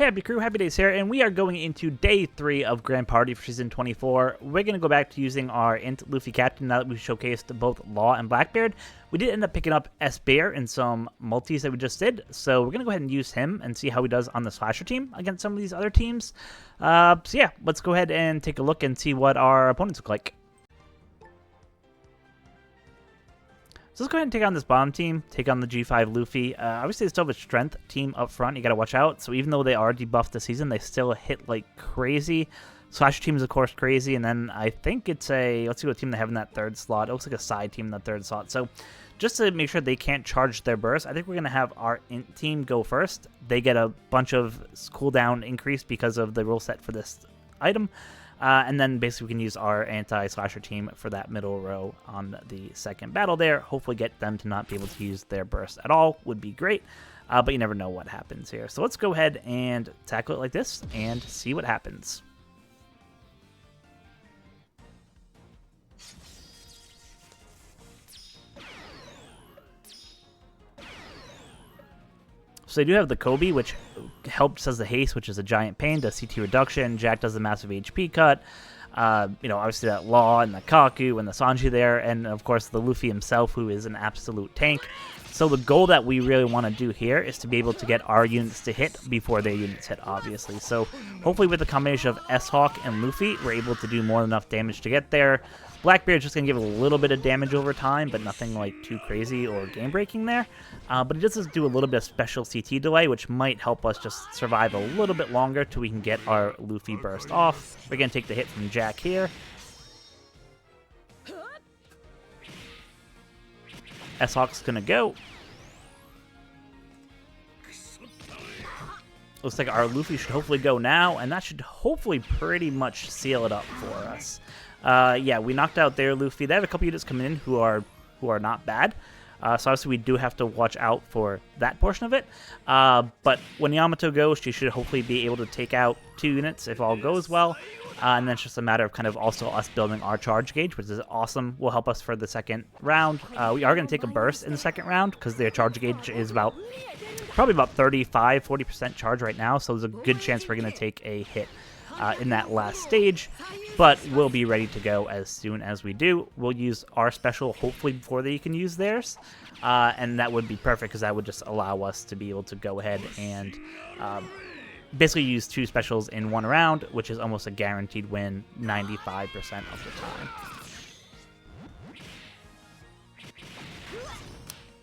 Hey, Happy Crew, HappiDaze here, and we are going into day 3 of Grand Party for Season 24. We're going to go back to using our Int Luffy Captain now that we've showcased both Law and Blackbeard. We did end up picking up S-Bear in some multis that we just did, so we're going to go ahead and use him and see how he does on the Slasher team against some of these other teams. So yeah, let's go ahead and take a look and see what our opponents look like. So let's go ahead and take on this bottom team, take on the G5 Luffy. Obviously, they still have a strength team up front. You got to watch out. So even though they are debuffed this season, they still hit like crazy. Slash team is, of course, crazy. And then I think it's a... Let's see what team they have in that third slot. It looks like a side team in that third slot. So just to make sure they can't charge their burst, I think we're going to have our Int team go first. They get a bunch of cooldown increase because of the rule set for this item. And then basically we can use our anti-slasher team for that middle row on the second battle there. Hopefully get them to not be able to use their burst at all would be great. But you never know what happens here. So let's go ahead and tackle it like this and see what happens. So they do have the Kobe, which helps as the haste, which is a giant pain, does CT reduction. Jack does the massive HP cut. You know, obviously that Law and the Kaku and the Sanji there, and of course the Luffy himself, who is an absolute tank. So the goal that we really want to do here is to be able to get our units to hit before their units hit, obviously. So hopefully with the combination of S-Hawk and Luffy, we're able to do more than enough damage to get there. Blackbeard's just going to give a little bit of damage over time, but nothing like too crazy or game-breaking there. But it does do a little bit of special CT delay, which might help us just survive a little bit longer till we can get our Luffy burst off. We're going to take the hit from Jack here. S-Hawk's going to go. Looks like our Luffy should hopefully go now, and that should hopefully pretty much seal it up for us. Yeah, we knocked out their Luffy. They have a couple units coming in who are not bad. So obviously we do have to watch out for that portion of it. But when Yamato goes, she should hopefully be able to take out 2 units if all goes well. And then it's just a matter of kind of also us building our charge gauge, which is awesome. Will help us for the second round. We are going to take a burst in the second round because their charge gauge is probably about 35-40% charge right now. So there's a good chance we're going to take a hit in that last stage, but we'll be ready to go as soon as we do. We'll use our special hopefully before they can use theirs, and that would be perfect because that would just allow us to be able to go ahead and basically use 2 specials in 1 round, which is almost a guaranteed win 95% of the time.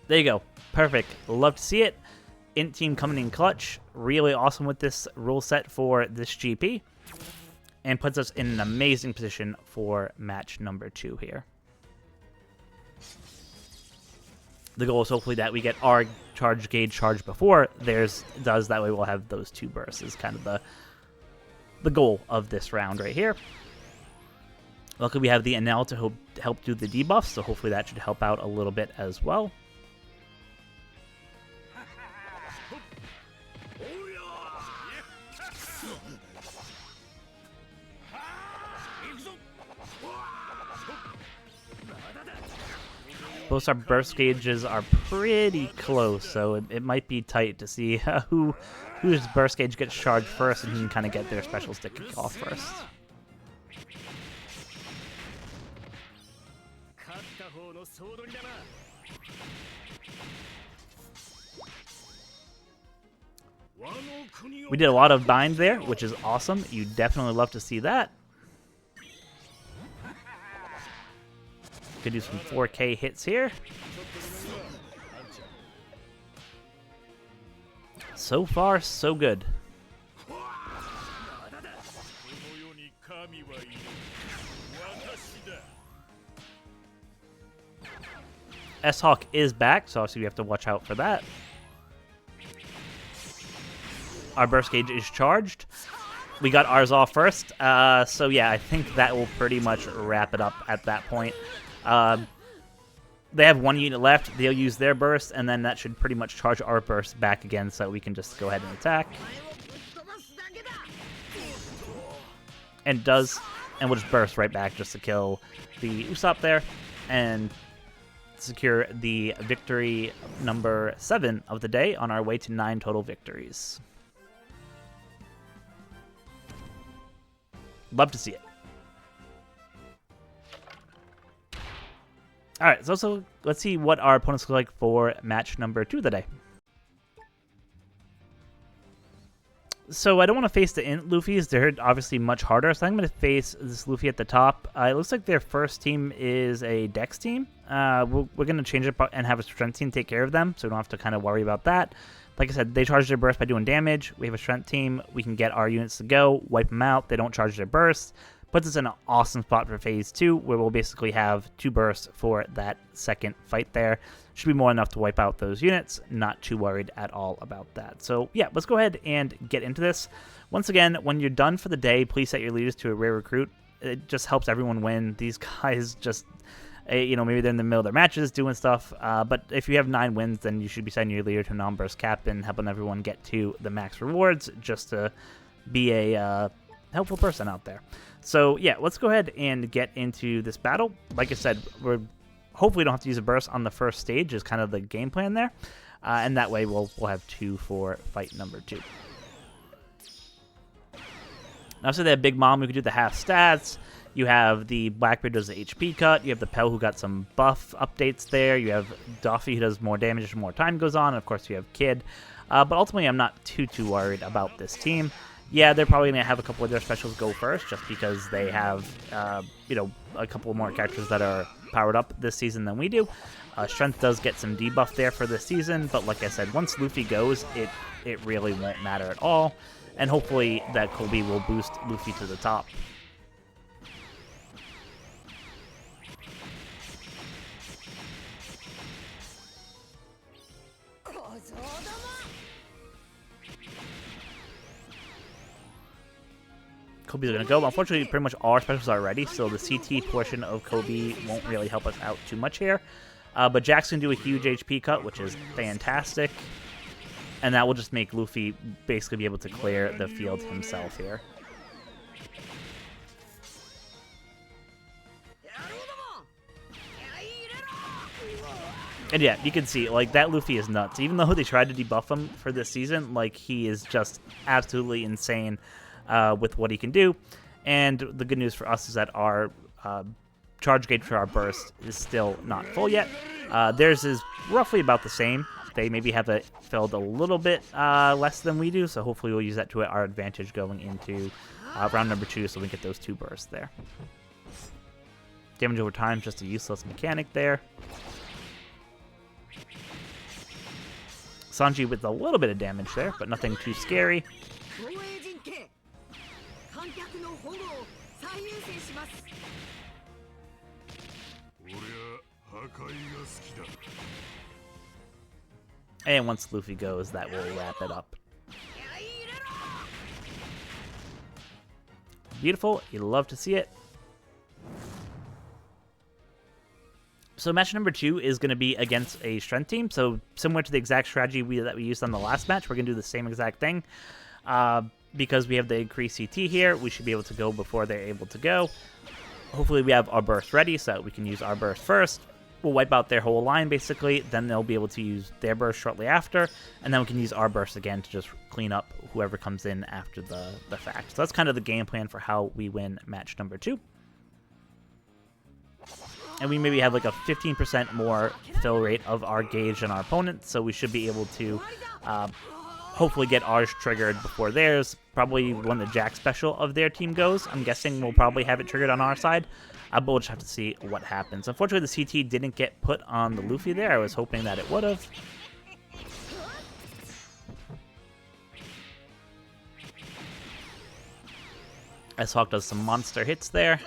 There you go. Perfect. Love to see it. Int team coming in clutch. Really awesome with this rule set for this GP. And puts us in an amazing position for match number 2 here. The goal is hopefully that we get our charge gauge charged before theirs does. That way we'll have those 2 bursts is kind of the goal of this round right here. Luckily we have the NL to help do the debuffs, so hopefully that should help out a little bit as well. Both our burst gauges are pretty close, so it might be tight to see whose burst gauge gets charged first and who can kind of get their specials to kick off first. We did a lot of bind there, which is awesome. You definitely love to see that. Could do some 4K hits here. So far, so good. S-Hawk is back, so obviously we have to watch out for that. Our burst gauge is charged. We got ours off first, so yeah, I think that will pretty much wrap it up at that point. They have 1 unit left. They'll use their burst, and then that should pretty much charge our burst back again, so we can just go ahead and attack. And it does, and we'll just burst right back just to kill the Usopp there, and secure the victory number 7 of the day on our way to 9 total victories. Love to see it. All right, so let's see what our opponents look like for match number 2 of the day. So I don't want to face the Int Luffys. They're obviously much harder, so I'm going to face this Luffy at the top. It looks like their first team is a Dex team. We're going to change it and have a Strength team take care of them, so we don't have to kind of worry about that. Like I said, they charge their burst by doing damage. We have a Strength team. We can get our units to go, wipe them out. They don't charge their burst. Puts us in an awesome spot for Phase 2, where we'll basically have 2 bursts for that second fight there. Should be more enough to wipe out those units. Not too worried at all about that. So yeah, let's go ahead and get into this. Once again, when you're done for the day, please set your leaders to a rare recruit. It just helps everyone win. These guys just, you know, maybe they're in the middle of their matches doing stuff. But if you have 9 wins, then you should be setting your leader to a non-burst captain, helping everyone get to the max rewards, just to be a helpful person out there. So yeah, let's go ahead and get into this battle. Like I said, we're hopefully don't have to use a burst on the first stage is kind of the game plan there. And that way we'll have 2 for fight number 2. Now, so they have Big Mom who can do the half stats. You have the Blackbeard who does the HP cut. You have the Pell who got some buff updates there. You have Duffy who does more damage as more time goes on. And of course, you have Kid. But ultimately, I'm not too worried about this team. Yeah, they're probably going to have a couple of their specials go first just because they have, you know, a couple more characters that are powered up this season than we do. Strength does get some debuff there for this season, but like I said, once Luffy goes, it really won't matter at all. And hopefully that Kobe will boost Luffy to the top. Kobe's going to go. Unfortunately, pretty much all our specials are ready, so the CT portion of Kobe won't really help us out too much here. But Jack's going to do a huge HP cut, which is fantastic. And that will just make Luffy basically be able to clear the field himself here. And yeah, you can see, like, that Luffy is nuts. Even though they tried to debuff him for this season, like, he is just absolutely insane with what he can do. And the good news for us is that our charge gauge for our burst is still not full yet. Theirs is roughly about the same. They maybe have it filled a little bit less than we do, so hopefully we'll use that to our advantage going into round number 2 so we can get those 2 bursts there. Damage over time, just a useless mechanic there. Sanji with a little bit of damage there, but nothing too scary. And once Luffy goes, that will wrap it up. Beautiful. You love to see it. So match number 2 is going to be against a strength team. So similar to the exact strategy that we used on the last match, we're going to do the same exact thing. Because we have the increased CT here, we should be able to go before they're able to go. Hopefully we have our burst ready so that we can use our burst first. We'll wipe out their whole line, basically. Then they'll be able to use their burst shortly after. And then we can use our burst again to just clean up whoever comes in after the fact. So that's kind of the game plan for how we win match number 2. And we maybe have like a 15% more fill rate of our gauge than our opponent. So we should be able to hopefully get ours triggered before theirs. Probably when the Jack special of their team goes. I'm guessing we'll probably have it triggered on our side. But we'll just have to see what happens. Unfortunately, the CT didn't get put on the Luffy there. I was hoping that it would have. S-Hawk does some monster hits there.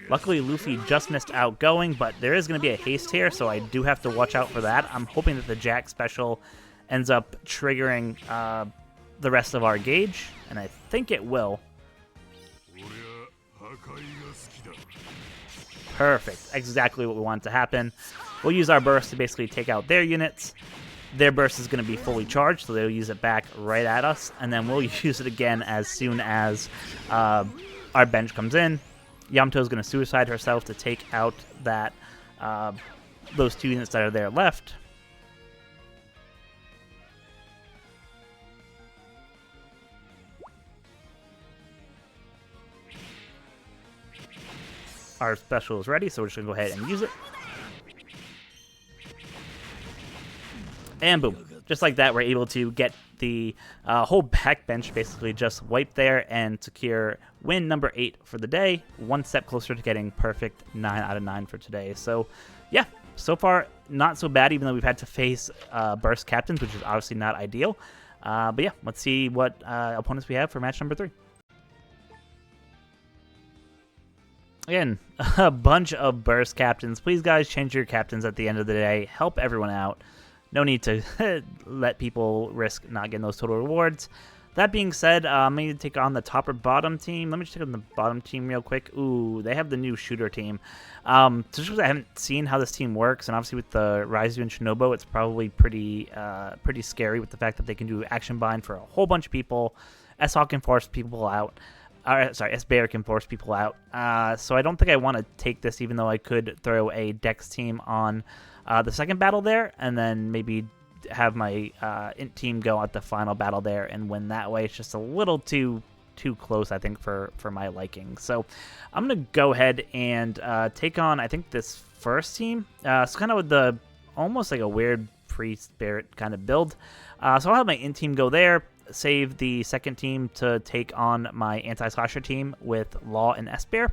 Luckily, Luffy just missed outgoing, but there is going to be a haste here, so I do have to watch out for that. I'm hoping that the Jack special ends up triggering the rest of our gauge, and I think it will. Perfect. Exactly what we want to happen. We'll use our burst to basically take out their units. Their burst is going to be fully charged, so they'll use it back right at us, and then we'll use it again as soon as our bench comes in. Yamato is going to suicide herself to take out that those 2 units that are there left. our special is ready, so we're just going to go ahead and use it. And boom. Just like that, we're able to get the whole backbench basically just wiped there and secure win number 8 for the day. One step closer to getting perfect 9 out of 9 for today. So, yeah, so far not so bad, even though we've had to face burst captains, which is obviously not ideal. But yeah, let's see what opponents we have for match number 3. Again, a bunch of burst captains. Please, guys, change your captains at the end of the day. Help everyone out. No need to let people risk not getting those total rewards. That being said, I'm going to take on the top or bottom team. Let me just take on the bottom team real quick. Ooh, they have the new shooter team. So just because I haven't seen how this team works, and obviously with the Raizu and Shinobu, it's probably pretty scary with the fact that they can do action bind for a whole bunch of people. S-Hawk can force people out. S-Bear can force people out. So I don't think I want to take this, even though I could throw a Dex team on the second battle there, and then maybe have my int team go at the final battle there and win that way. It's just a little too close, I think, for my liking. So I'm gonna go ahead and take on, I think, this first team. It's kind of with the almost like a weird free spirit kind of build. So I'll have my int team go there, save the second team to take on my anti-slasher team with Law and S-Bear,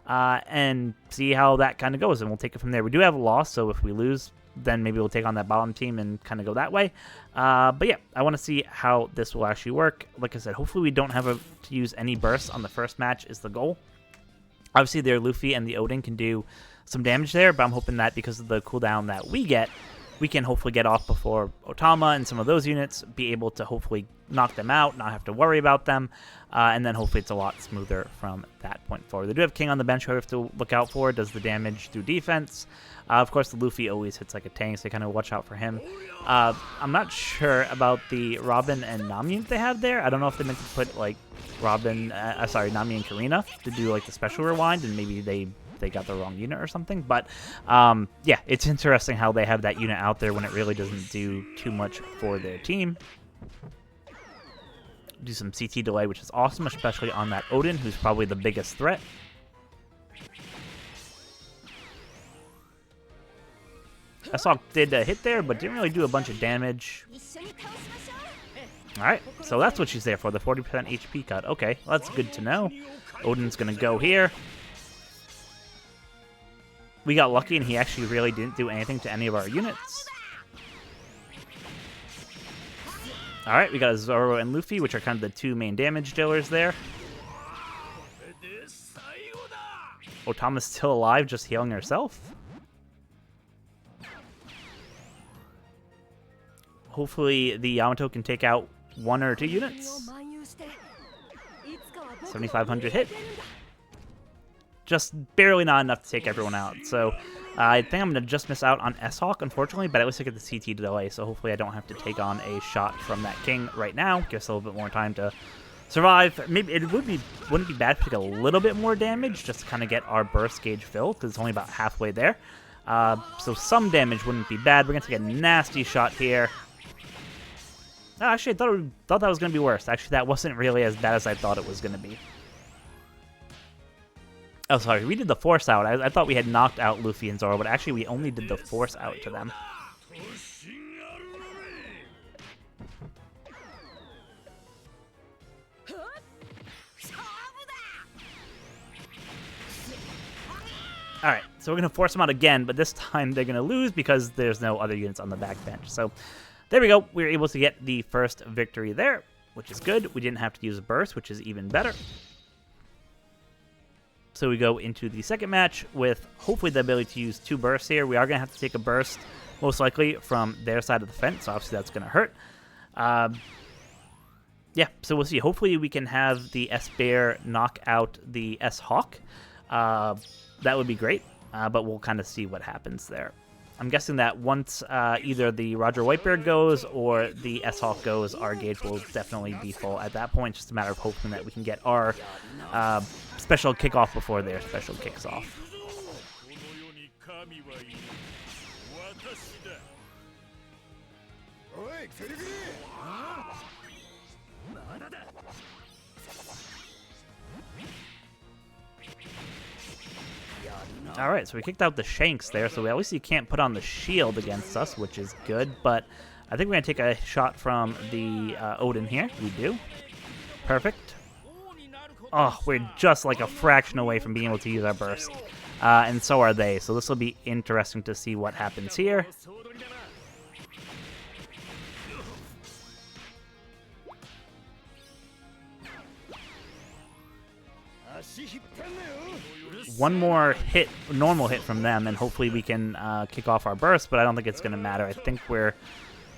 and see how that kind of goes, and we'll take it from there. We do have a loss, so if we lose, then maybe we'll take on that bottom team and kind of go that way. But yeah, I want to see how this will actually work. Like I said, hopefully we don't have to use any bursts on the first match is the goal. Obviously, their Luffy and the Odin can do some damage there, but I'm hoping that because of the cooldown that we get, we can hopefully get off before Otama and some of those units, be able to hopefully knock them out, not have to worry about them, and then hopefully it's a lot smoother from that point forward. They do have King on the bench who I have to look out for, does the damage through defense. Of course, the Luffy always hits like a tank, so kind of watch out for him. I'm not sure about the Robin and Nami unit they have there. I don't know if they meant to put like Nami and Karina to do like the special rewind, and maybe they got the wrong unit or something. But yeah, it's interesting how they have that unit out there when it really doesn't do too much for their team. Do some CT delay, which is awesome, especially on that Odin, who's probably the biggest threat. S-Hawk did a hit there, but didn't really do a bunch of damage. Alright, so that's what she's there for, the 40% HP cut. Okay, well, that's good to know. Odin's going to go here. We got lucky, and he actually really didn't do anything to any of our units. Alright, we got Zoro and Luffy, which are kind of the two main damage dealers there. Otama's still alive, just healing herself. Hopefully the Yamato can take out 1 or 2 units. 7,500 hit. Just barely not enough to take everyone out. So I think I'm going to just miss out on S-Hawk, unfortunately, but at least I get the CT delay, so hopefully I don't have to take on a shot from that King right now. Give us a little bit more time to survive. Maybe it wouldn't be bad to take a little bit more damage just to kind of get our burst gauge filled, because it's only about halfway there. So some damage wouldn't be bad. We're going to take a nasty shot here. Oh, actually, I thought that was going to be worse. Actually, that wasn't really as bad as I thought it was going to be. Oh, sorry. We did the force out. I thought we had knocked out Luffy and Zoro, but actually we only did the force out to them. Alright, so we're going to force them out again, but this time they're going to lose because there's no other units on the backbench. So there we go. We were able to get the first victory there, which is good. We didn't have to use a burst, which is even better. So we go into the second match with hopefully the ability to use 2 bursts here. We are going to have to take a burst, most likely, from their side of the fence. So obviously that's going to hurt. Yeah, so we'll see. Hopefully we can have the S-Bear knock out the S-Hawk. That would be great, but we'll kind of see what happens there. I'm guessing that once either the Roger Whitebeard goes or the S-Hawk goes, our gauge will definitely be full at that point. It's just a matter of hoping that we can get our special kickoff before their special kicks off. All right, so we kicked out the Shanks there, so at least you can't put on the shield against us, which is good, but I think we're going to take a shot from the Odin here. We do. Perfect. Oh, we're just like a fraction away from being able to use our burst, and so are they, so this will be interesting to see what happens here. One more hit, normal hit from them, and hopefully we can kick off our burst, but I don't think it's going to matter. I think we're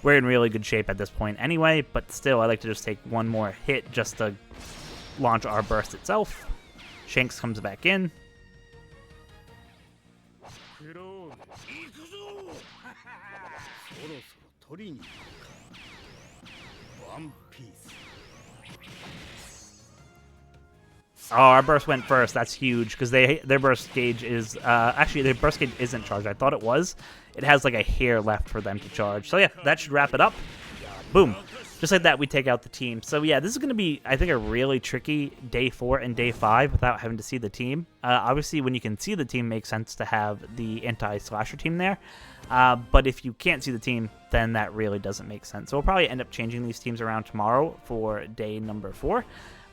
in really good shape at this point anyway, but still, I like to just take one more hit just to launch our burst itself. Shanks comes back in. Oh, our burst went first. That's huge because their burst gauge is actually their burst gauge isn't charged. I thought it was. It has like a hair left for them to charge. So yeah, that should wrap it up. Boom. Just like that, we take out the team. So yeah, this is going to be, I think, a really tricky day 4 and day 5 without having to see the team. Obviously, when you can see the team, it makes sense to have the anti-slasher team there. But if you can't see the team, then that really doesn't make sense. So we'll probably end up changing these teams around tomorrow for day number 4.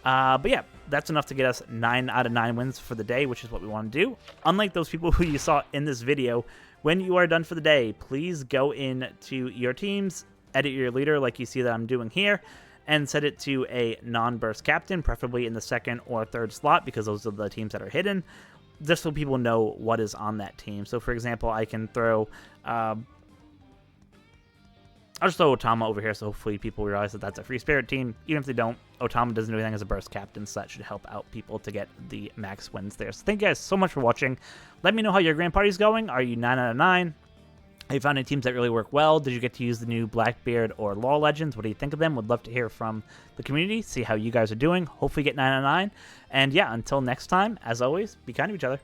But yeah, that's enough to get us 9 out of 9 wins for the day, which is what we want to do. Unlike those people who you saw in this video, when you are done for the day, please go into your teams, edit your leader like you see that I'm doing here, and set it to a non-burst captain, preferably in the 2nd or 3rd slot, because those are the teams that are hidden, just so people know what is on that team. So for example, I can throw I'll just throw Otama over here, so hopefully people realize that that's a free spirit team. Even if they don't, Otama doesn't do anything as a burst captain, so that should help out people to get the max wins there. So thank you guys so much for watching. Let me know how your grand party's going. Are you 9 out of 9? Have you found any teams that really work well? Did you get to use the new Blackbeard or Law Legends? What do you think of them? Would love to hear from the community, see how you guys are doing. Hopefully get 9 out of 9. And yeah, until next time, as always, be kind to each other.